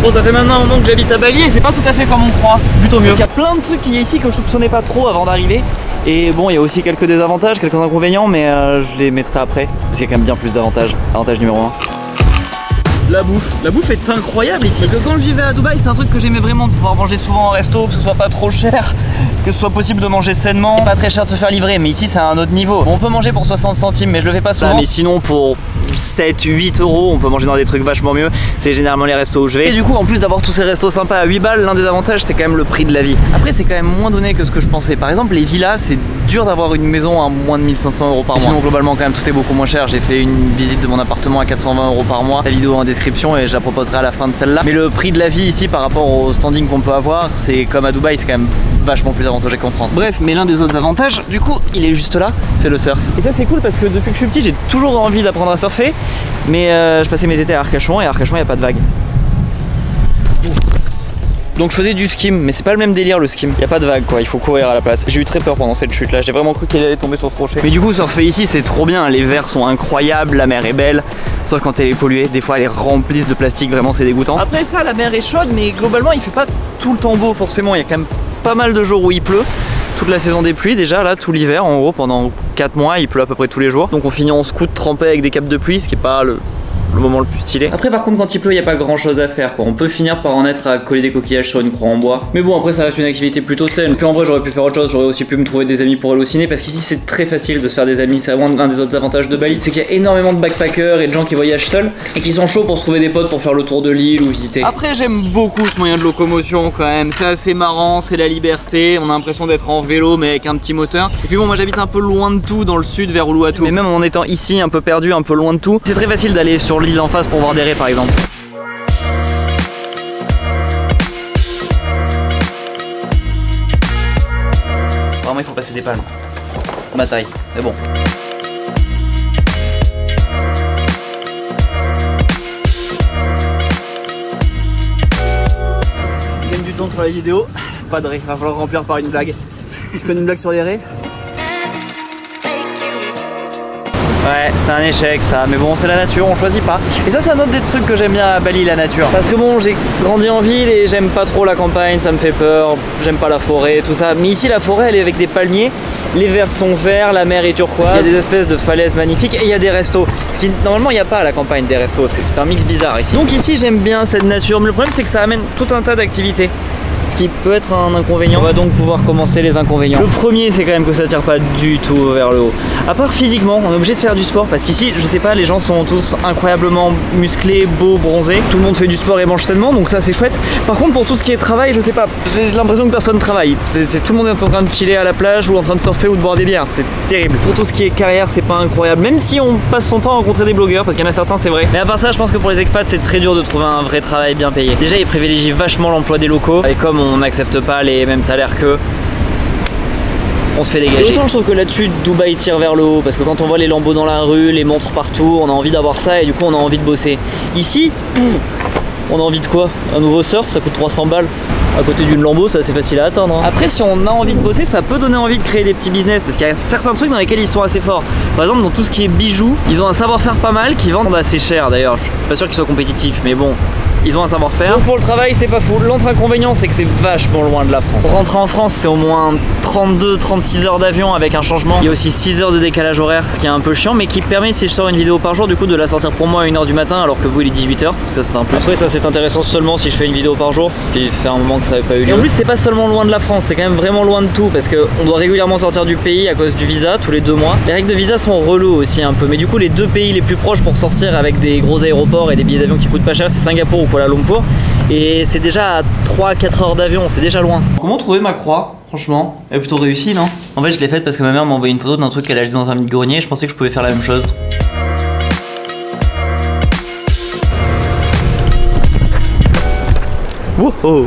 Bon, ça fait maintenant un moment que j'habite à Bali et c'est pas tout à fait comme on croit, c'est plutôt mieux. Il y a plein de trucs qu'il y a ici que je soupçonnais pas trop avant d'arriver. Et bon, il y a aussi quelques désavantages, quelques inconvénients, mais je les mettrai après. Parce qu'il y a quand même bien plus d'avantages. Avantage numéro 1. La bouffe est incroyable ici. Parce que quand je vivais à Dubaï, c'est un truc que j'aimais vraiment, de pouvoir manger souvent en resto, que ce soit pas trop cher, que ce soit possible de manger sainement, pas très cher de se faire livrer. Mais ici c'est à un autre niveau. Bon, on peut manger pour 60 centimes, mais je le fais pas souvent. Ah, mais sinon pour 7-8 euros, on peut manger dans des trucs vachement mieux. C'est généralement les restos où je vais. Et du coup, en plus d'avoir tous ces restos sympas à 8 balles, l'un des avantages c'est quand même le prix de la vie. Après, c'est quand même moins donné que ce que je pensais. Par exemple, les villas, c'est dur d'avoir une maison à moins de 1500 euros par mois. Sinon, globalement, quand même, tout est beaucoup moins cher. J'ai fait une visite de mon appartement à 420 euros par mois. La vidéo en description et je la proposerai à la fin de celle-là. Mais le prix de la vie ici par rapport au standing qu'on peut avoir, c'est comme à Dubaï, c'est quand même vachement plus avantageux qu'en France. Bref, mais l'un des autres avantages, du coup, il est juste là, c'est le surf. Et ça, c'est cool parce que depuis que je suis petit, j'ai toujours envie d'apprendre à surfer. Mais je passais mes étés à Arcachon et à Arcachon, il n'y a pas de vagues. Donc je faisais du skim, mais c'est pas le même délire le skim. Y a pas de vague quoi, il faut courir à la place. J'ai eu très peur pendant cette chute là, j'ai vraiment cru qu'elle allait tomber sur ce rocher. Mais du coup surfer ici c'est trop bien, les verres sont incroyables, la mer est belle. Sauf quand elle est polluée, des fois elle est remplie de plastique, vraiment c'est dégoûtant. Après ça la mer est chaude, mais globalement il fait pas tout le temps beau forcément. Il y a quand même pas mal de jours où il pleut. Toute la saison des pluies déjà là, tout l'hiver en gros, pendant 4 mois il pleut à peu près tous les jours. Donc on finit en scout trempé avec des capes de pluie, ce qui est pas le moment le plus stylé. Après par contre quand il pleut il n'y a pas grand chose à faire quoi. On peut finir par en être à coller des coquillages sur une croix en bois. Mais bon après ça reste une activité plutôt saine. Puis en vrai j'aurais pu faire autre chose, j'aurais aussi pu me trouver des amis pour aller au ciné. Parce qu'ici c'est très facile de se faire des amis. C'est vraiment un des autres avantages de Bali. C'est qu'il y a énormément de backpackers et de gens qui voyagent seuls. Et qui sont chauds pour se trouver des potes pour faire le tour de l'île ou visiter. Après j'aime beaucoup ce moyen de locomotion quand même. C'est assez marrant, c'est la liberté. On a l'impression d'être en vélo mais avec un petit moteur. Et puis bon moi j'habite un peu loin de tout dans le sud vers Uluwatu. Mais même en étant ici un peu perdu, un peu loin de tout, c'est très facile d'aller sur l'île en face pour voir des par exemple. Vraiment il faut passer des palmes. Ma taille, mais bon. Je gagne du temps sur la vidéo. Pas de ré, il va falloir remplir par une blague. Je connais une blague sur les raies. Ouais, c'était un échec ça, mais bon c'est la nature, on choisit pas. Et ça c'est un autre des trucs que j'aime bien à Bali, la nature. Parce que bon, j'ai grandi en ville et j'aime pas trop la campagne, ça me fait peur, j'aime pas la forêt, tout ça. Mais ici la forêt elle est avec des palmiers, les verts sont verts, la mer est turquoise, il y a des espèces de falaises magnifiques et il y a des restos. Ce qui normalement il n'y a pas à la campagne des restos, c'est un mix bizarre ici. Donc ici j'aime bien cette nature, mais le problème c'est que ça amène tout un tas d'activités. Ce qui peut être un inconvénient. On va donc pouvoir commencer les inconvénients. Le premier c'est quand même que ça tire pas du tout vers le haut. À part physiquement, on est obligé de faire du sport parce qu'ici, je sais pas, les gens sont tous incroyablement musclés, beaux, bronzés. Tout le monde fait du sport et mange sainement, donc ça c'est chouette. Par contre pour tout ce qui est travail, je sais pas, j'ai l'impression que personne travaille. Tout le monde est en train de chiller à la plage ou en train de surfer ou de boire des bières, c'est terrible. Pour tout ce qui est carrière, c'est pas incroyable, même si on passe son temps à rencontrer des blogueurs, parce qu'il y en a certains c'est vrai. Mais à part ça, je pense que pour les expats c'est très dur de trouver un vrai travail bien payé. Déjà ils privilégient vachement l'emploi des locaux et comme on n'accepte pas les mêmes salaires qu'eux, on se fait dégager. Autant je trouve que là-dessus Dubaï tire vers le haut parce que quand on voit les lambeaux dans la rue, les montres partout, on a envie d'avoir ça et du coup on a envie de bosser. Ici, on a envie de quoi? Un nouveau surf, ça coûte 300 balles. À côté d'une lambeau, c'est assez facile à atteindre. Après, si on a envie de bosser, ça peut donner envie de créer des petits business parce qu'il y a certains trucs dans lesquels ils sont assez forts. Par exemple, dans tout ce qui est bijoux, ils ont un savoir-faire pas mal qui vendent assez cher d'ailleurs. Je suis pas sûr qu'ils soient compétitifs, mais bon. Ils ont un savoir-faire. Donc pour le travail c'est pas fou. L'autre inconvénient c'est que c'est vachement loin de la France. Pour rentrer en France c'est au moins 32-36 heures d'avion avec un changement. Il y a aussi 6 heures de décalage horaire, ce qui est un peu chiant mais qui permet si je sors une vidéo par jour du coup de la sortir pour moi à 1h du matin alors que vous il est 18h. Ça c'est un peu. Après ça c'est intéressant seulement si je fais une vidéo par jour, ce qui fait un moment que ça n'avait pas eu lieu. Et en plus c'est pas seulement loin de la France, c'est quand même vraiment loin de tout parce qu'on doit régulièrement sortir du pays à cause du visa tous les 2 mois. Les règles de visa sont reloues aussi un peu mais du coup les 2 pays les plus proches pour sortir avec des gros aéroports et des billets d'avion qui coûtent pas cher c'est Singapour ou Kuala Lumpur. Et c'est déjà à 3-4 heures d'avion, c'est déjà loin. Comment trouver ma croix? Franchement, elle est plutôt réussie, non? En fait, je l'ai faite parce que ma mère m'a envoyé une photo d'un truc qu'elle a acheté dans un vide-grenier et je pensais que je pouvais faire la même chose. Wouhou!